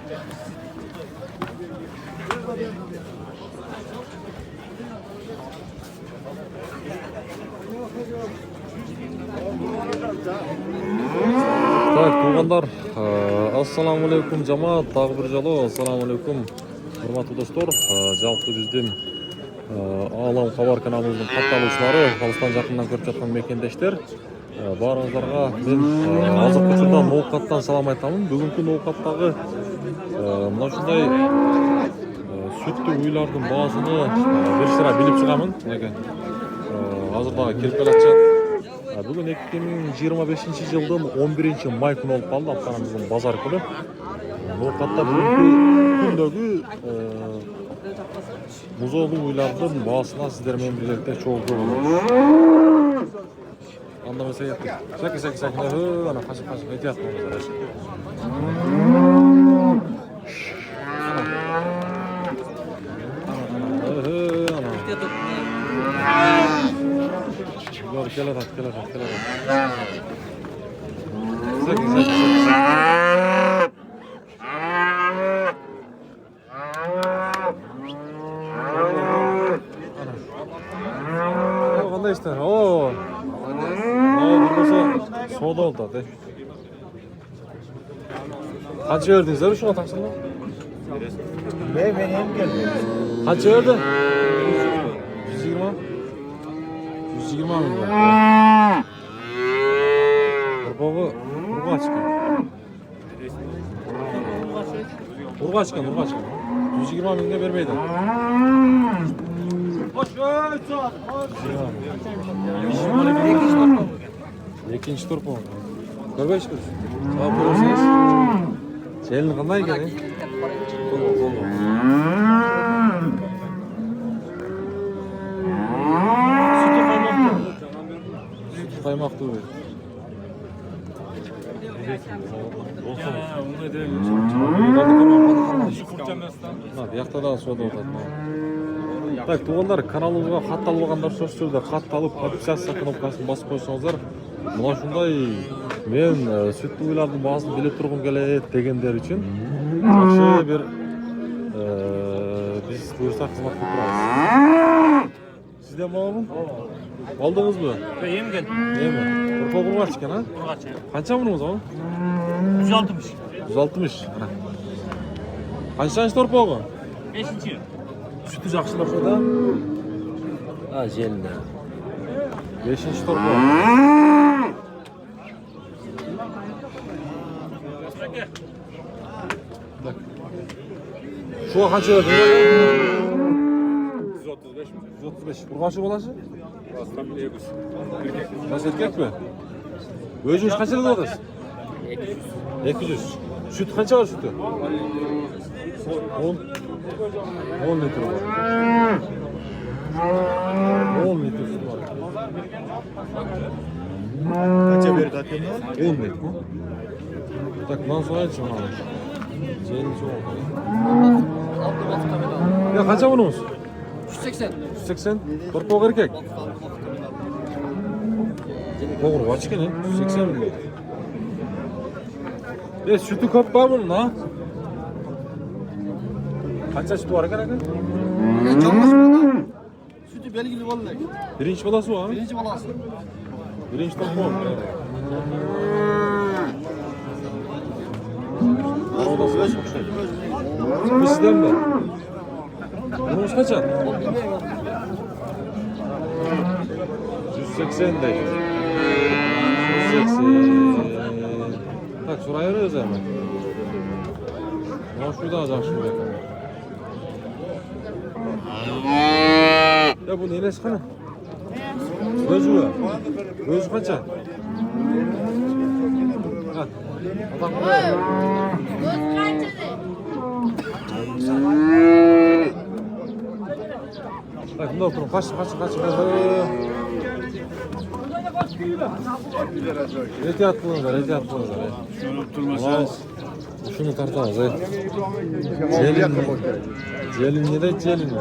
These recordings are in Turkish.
Так, туғандар, ассаламалейкум жамаат, тағы бір жолы, ассаламалейкум, құрметті достар, жалпы бізден Алам Хабар каналымыздың қатталушылары, Алыстан жақыннан көріп жатқан мекендештер, барыңыздарға мен азық түліктен ноқаттан салам айтамын. Бүгінгі ноқаттағы мына шындай сүтті үйлардың бағасыны бір сыра біліп шығамын. Азырдағы келіп келатшы. Бүгін 2025 жылдың 11 май күні болып қалды, аптамыздың базар күні. Ноқатта бүгінгі күндегі мұзолы үйлардың бағасына сіздермен бірlikte çoğuldu olur. Anlamasa yettik. Sakin. Ana kaşık ehtiyat olmaz. Gel at. Sakin. Qanday işte? Oo. Burası soda oldu hadi. Kaç verdinizler şuna taksınlar? Ben hem geldim. Kaç verdi? 120. 120 mi? Urga açkan. Urga açkan. 120 mingga bermeydi. Екінші торпа. Көрбейсіз? Сау көресіз? Желін қандай екен? Sütü kaymaқты ой. Яқта да сода отады. Так, туғандар, каналымызға хатталып алғандар сөз түрде хатталып подписаться кнопкасын басып қойсаңыздар, мына шундай мен сүтті үйлардың бағасын біліп тұрғым келеді дегендер үшін жақсы бір біз бұйырса қызмет қылып тұрамыз. Сізден боламын? Алдыңыз бі? Ем келді. Емі? Ұрпақ ұрғач екен, а? Ұрғач, е. Қанша мұныңыз оң? 160. 160. Қаншаншы торпағы? 5-ci. Sütü жақсылап қойды. Желінде. 5-ci торпа. Şuға қанша берді? 135. 135. Ұрғашы болашы? Aslan bir Nasıl erkek mi? Özünüz kaç lira alırız? 200. Süt kaça var sütü? 10 litre var. 10 litre süt var. Kaça bir katını? 10 litre. Tak, bundan sonra için almış. Şeyin çok oldu. Ya kaça bunumuz? 180. 180. Torpaq erkek. Doğru, açık ne? 180 milyon. Sütü köp var bunun ha? Kaça sütü var ekan? Sütü belgili vallahi. Birinci balası var. Birinci balası. Birinci topu var. Odası da çok şey. Bu sizden mi? Bunumuz kaça? 180 değil. 180. Tak, şuraya arıyoruz hemen. Ya şurada alacağım şimdi. Ya bu neyle çıkanı? Özü mü? Özü kaça? Ha. Adam buraya. Bak bunda oturun. Kaç. Ehtiyat bulunlar. Şunu tartamaz. Jelin ne de jelin.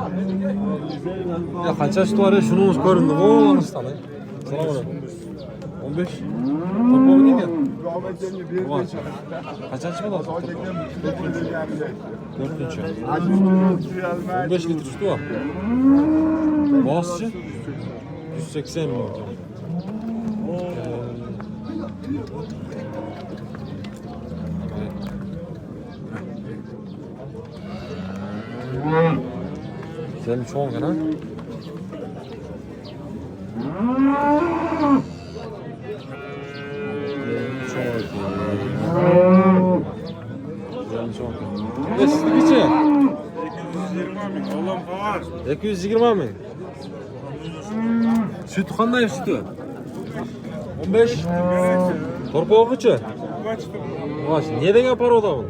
Ya kaça sütü var ya şunumuz göründü. O anıstan. Selam aleyküm. 15. Topu ne diyor? Kıvanç. Kaçıncı mı lan? 4. 15 litre sütü var. Boğazçı 180 milyon. Senin çoğun gene. Ne sizlik için? 220 mi? Süt qanday sütü? 15. Torpoğu kaçı? Kaç. Ne degan paroda bu?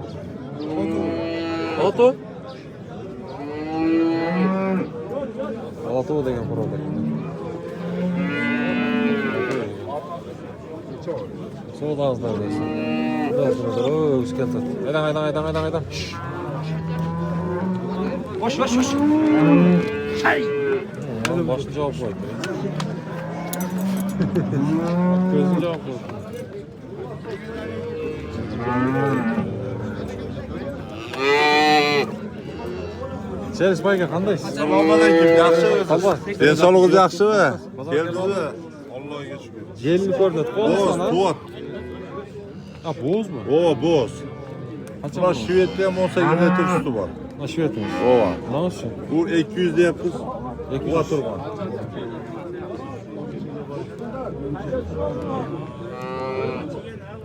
Oto? Oto degan paroda. Soğudu ağızlar dersin. Ooo, üskentat. Aydan. Boş. Çay. Başını cevap koydu. Gözünü cevap koydu. Çeliş bayga qandaysiz? Assalomu alaykum. Yaxshimisiz? Xabar. Sog'lig'ingiz yaxshimi? Bozor Keldingizmi? keldi. Allohga shukr. Jelni ko'rsat. Bo'z, bo'z. Ha, bo'zmi? O, bo'z. Qancha Bular bo'z? Shvedda ham 18 litr suti bor. Ha, Shvedmi? Ova. Nima? Bu 200 deyapmiz. 200. Buga turgan.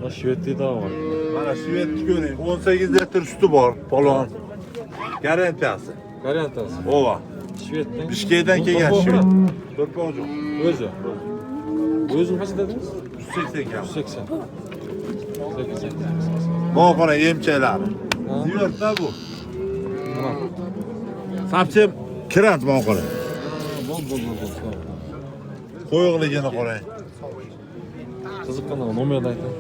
Ha, Shvedda da var. Mana Shvedni ko'ring. 18 litr suti bor, polon. Garantiyasi. Garantiyasi. Ova. Shveddan. Bishkekdan kelgan Shved. To'rpoqjoq. O'zi. O'zini qancha dedingiz? 180 kam. 180. 180. Mana qarang emchaklari. Ha. Ziyatda bu. Mana. Sapchim kirant mana qarang. Bo'l. Qo'yiqligini qarang. Qiziqqanlar nomerni ayting.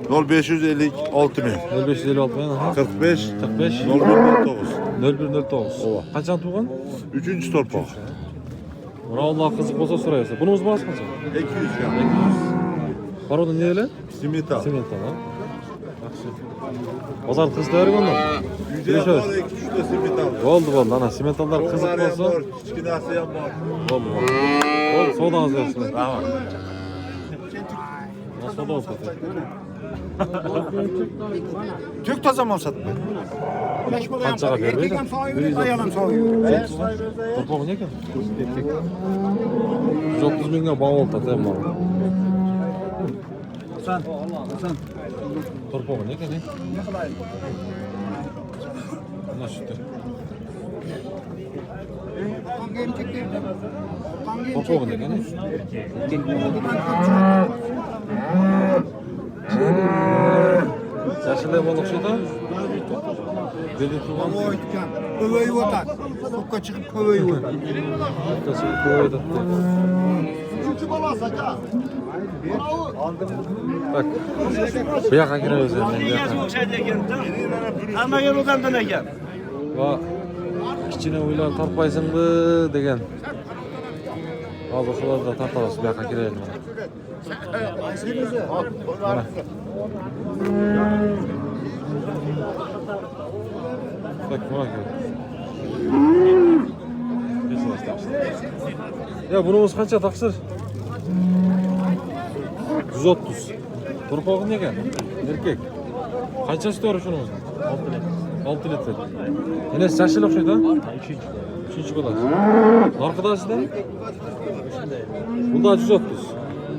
0556 ming. 0556 men. 45 45 0109. 0109. Ova. Qanchani tug'an? 3-to'rpoq. Mana Alloh qiziq bo'lsa so'raysiz. Bunimiz bo'lsa qancha? 200 kam. 200. Paroda ne bilan? Simetal. Sementdan, ha? Yaxshi. Bozor qizlar o'rgandim. Uyda bor 2-3 ta simetal. Bo'ldi, ana sementallar qiziq Qo'llari ham bo'lsa, bor, kichkinasi ham bor. bo'ldi. Bo'ldi, savdoingiz bersin. Rahmat. Savdo olib ketadi. Tük toza mal satma. Qanchaga bermaydi? 100. Torpoq ne ekan? 130 mingga bavul tatem bor. Hasan. Torpoq ne ekan? Mana shu. Torpoq ne ekan? Yaşlı balık şurada. Dedi tuğan. Kövöy otar. Sokka çıkıp kövöy otar. Haftası koydu. Bak. Bu yaka giriyoruz yani. Ama gel odandan ekan. Va kichkina uylar tortmaysanmi degan. Hozir shularda tortamiz, bu yoqqa kiraylik mana. Mana. Bak bak. Ya bunimiz qancha taqsir? 130. Turpog'i nega? Erkak. Qancha stori shunimiz? 6 litr. Yine saçlı okşaydı ha? 3. kadar. Arkadaşlar? Bunda 130.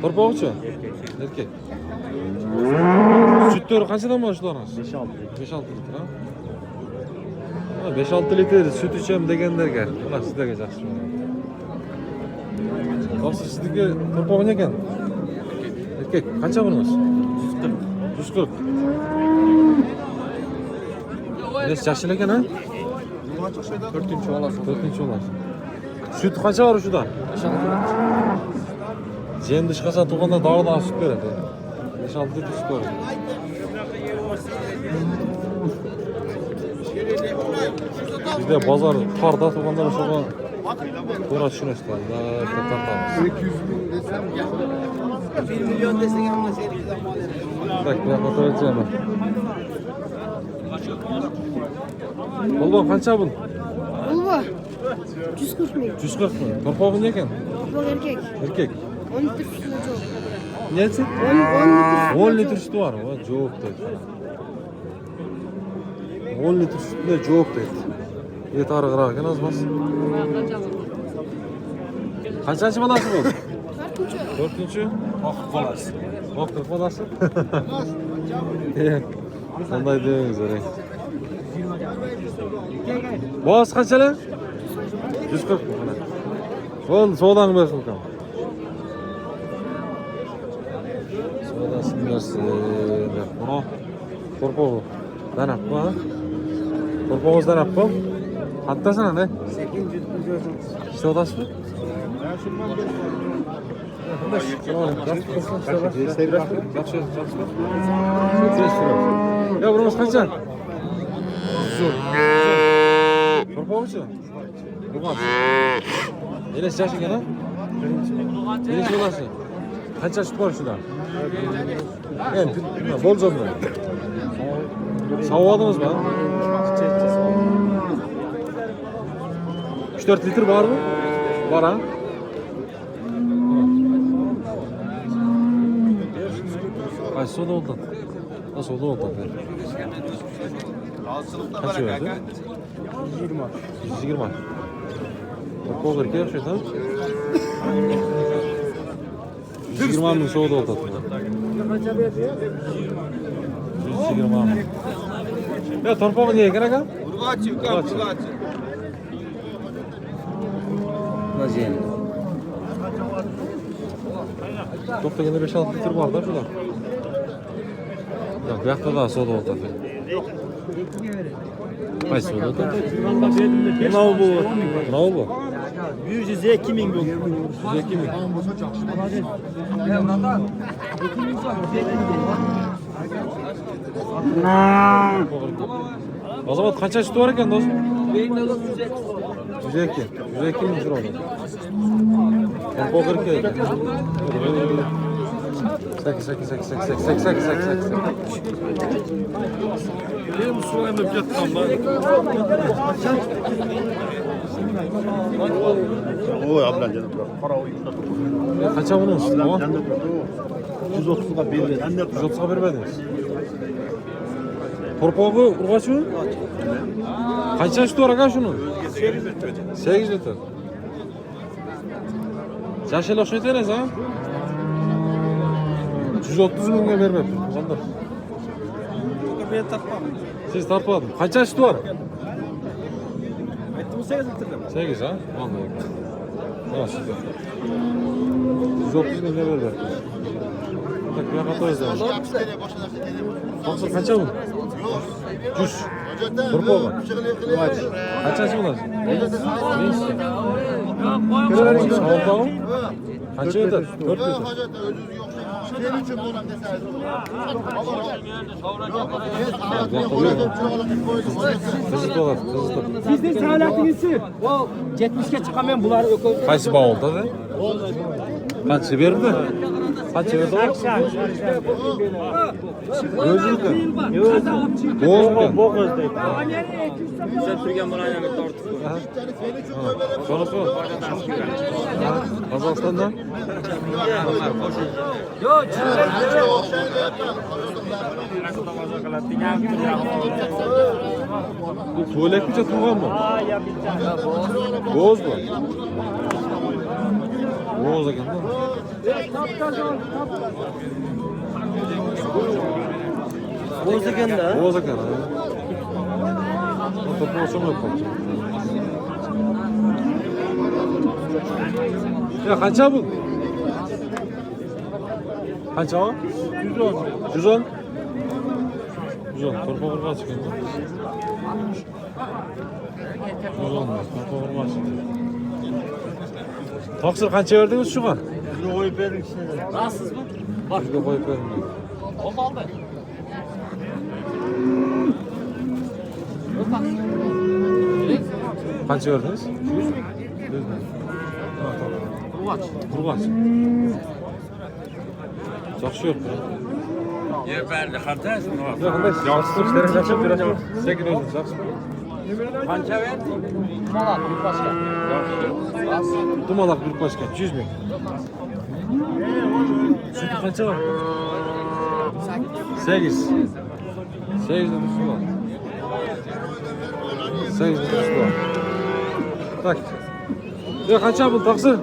Torpağı uçu? Erkek. Sütleri kaçadan var şularınız? 5-6 litre ha? 5-6 litre süt içem degenlerge. Ulan siz de geçeceksiniz. Kalsın sizdeki torpağı ne eken? Erkek. Kaça bunuz? 140. Ne yaşlı eken ha? 4. olasın. 4. olasın. Süt kaça var şurada? 5-6 Jen dış kasa tuğanda daha süt veredi. 5-6 litre süt veredi. Bizde pazar karda tuğanlar şurada. Biraz şunu istedim. 200 bin desem ya. 1 milyon desek ama seninkinden mal eder. Tak, bu yoqqa qo'yacağım. Polvon qancha bu? Ulva. 140 ming. 140 ming. Torpog'i ne ekan? Bu erkek. Erkek. 10 litr sütü çok. Nechi? 10 litr sütü 10 litr sütü var. O jo'q dedi. 10 litr sütüne jo'q dedi. Et arıqroq ekan ozmas. Qanchasi bolasi bu? 4-chi. Vaqt bolasi. Vaqt bolasi. Qanday deymiz ora. Boz qanchalar? 140 ming. Bo'ldi, so'dan bersin kam. So'dasini bersin. Mana qo'rqoq. Danab bu. Qo'rqoqdan appo. Qantasini ne? 800. So'dasimi? Yaxshi. Ya burimiz qancha? Qo'rqoqchi? Qo'rqoqchi. Necha yosh ekan? Necha bo'lasi? Qancha sut bor shunda? Endi bo'ljonmi? Savodimizmi? 3-4 litr bormi? Bor ha? Ay soda oldu. Nasıl oldu oldu? Kaç verdi? 120. Bak olur ki şuradan. 120 bin soda oldu. 120 bin. Ya torpa mı diye gerek ha? Urgaçı, urgaçı. Nasıl yani? Topta gene 5-6 litre var da şurada. Yok, bu yakta da soda oldu. Kaç soda oldu? Ne oldu? Ne oldu? 102 ming bo'ldi. 102 ming. O zaman qancha sütü var ekan do'st? 102. 102 ming so'radi. Qo'rqoq ekan. 8. Benim sulayım bir yattan var. Oy ablan canım. Para oy. Qancha bunun sütü var? 130'a bir ver. 130'a vermediniz. Torpog'i urg'achi? Qancha sütü var ekan shuni? 8 litr. Yaşayla o'xshatasiz ha? 130 mingga bermabdi. Qanday? Ben tapmam. Siz tartmadingiz. Qancha sütü var? Aytdim 8 bitirdim. 8 ha? Vallahi. Nasıl? 130 mingga berdi. Tak bu yoqqa qo'yasiz. To'qson qancha bu? 100. Qo'rqoqmi? Qanchasi bo'ladi? Sovuqmi? Qancha yetadi? 4 litr. Kızıt olur, kızıt. Sizin salatınızı o 70'e çıkamen bunları öküldü. Qaysi bağolda da? Qancha berdi? Qancha berdi? O'ziniki. Yo'q, bo'g'izdi. Sen turgan bularni tortib Sonrası mı? Kazakistan'dan? Yo'q, Bu tuvalekmice tuğan mı? Boğaz mı? Boğaz ekan da. Boz ekan da. Boğaz ekan. Topu olsa mı yapalım? Ya qancha bu? Qancha o? 110. 110? 110. Torpa qurg'a chiqgan. 110. Torpa qurg'a chiqgan. Taqsir qancha berdingiz shuga? Bizni qo'yib bering ishni. Rasizmi? Bizga qo'yib bering. Oldi. Qancha berdingiz? 100 ming. 100 ming. Qurg'ach. Qurg'ach. Жақсы yok. Yeberli kardeş. Yok, qanday? Yaxshi işlerin yaxshi berasiz. Sekin o'zingiz yaxshi. Kança verdi? Malak bir başka. Dumalak bir başka 100 ming. Sütü qancha var? 8. 8 de düştü var. 8 de düştü var. Tak. Ya qancha bu taqsir?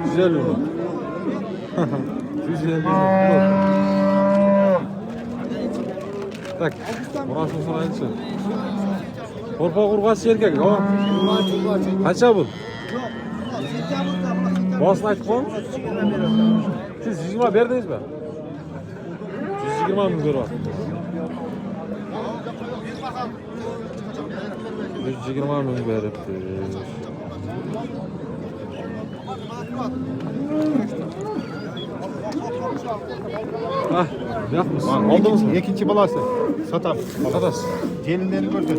Güzel mi? Güzel mi? Tak. Burası sana aynısı. Korpa kurgası erkek. O. Qancha bu? Boğazını aytib qo'ying. Siz 120 berdingiz mi? 120 ming beryapti. 120 ming beryapti. Ah, yo'qmiz. Oldingizmi? İkinci balası. Satar. Qadasiz. Gelinlerini gördün.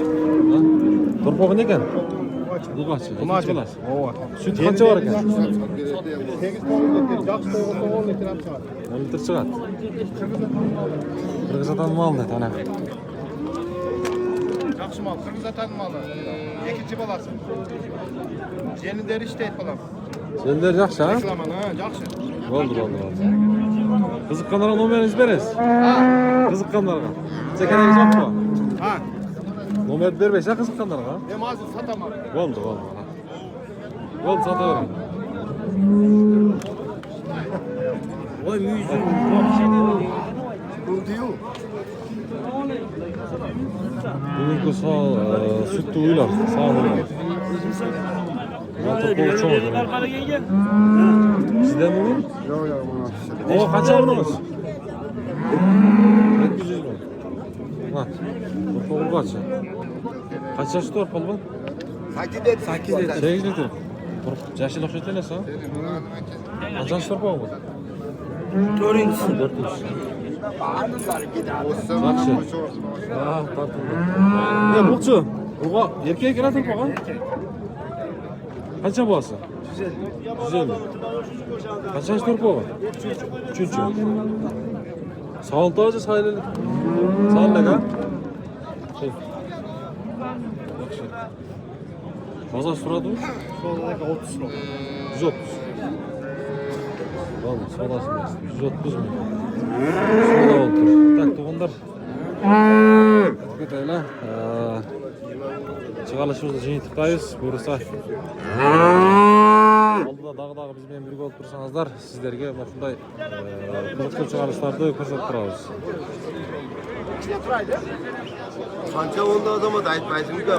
Turpog'i ne ekan? Bulg'achi. Bulg'achi. Bulg'achi. Ova. Süt qancha bor ekan? 8 litre, jaksı 10 litre ham chiqadi. 10 litr chiqadi. Qirg'iziston mol dedi ana. Jakşı mal, Kırgızatan malı. İkinci balası. Gelinleri işte et balam. Senlar yaxshi, ha? Reklaman ha, jakşı. Bo'ldi. Qiziqqanlarga nomeringizni berasiz. Qiziqqanlarga. Chekaningiz yo'qmi? Ha. Nomer bermaysiz qiziqqanlarga. Hem hazır satamam. Bo'ldi. Bo'ldi, sotavering. Oy müziği. Bugungi sütni uylar, sog'liqlar. To'pol cho'g'. Sizdami bu? Yo'q. O qancha o'rnimiz? 700 ming. Ha. To'pol qancha? Qancha stor polvon? 8 litr. 8 litr. Jashil o'xshatayapsan? Qancha stor polvon? 4-inchisi. Yaxshi. Ha, tartibli. Ne bulçu? Buğa erkek gene turpağa. Qancha bo'lsa? 150. Qancha turpağa? 3. Sağoltoji saylanib. Sağlaga. Yaxshi. Qancha so'radingiz? Soğudaki 30 lira. 130. Bo'ldi, so'rasizmiz. 130 ming. So'ra oldu. Tak, to'g'onlar. Ketayla. Chiqarishimizni jeytibdayız. Buyursa. Oldida dag'i biz bilan birga olib tursangizdar, sizlarga mana shunday qiziq chiqarishlarni ko'rsatib turamiz. Qancha onda odam aytmaysiz-ku.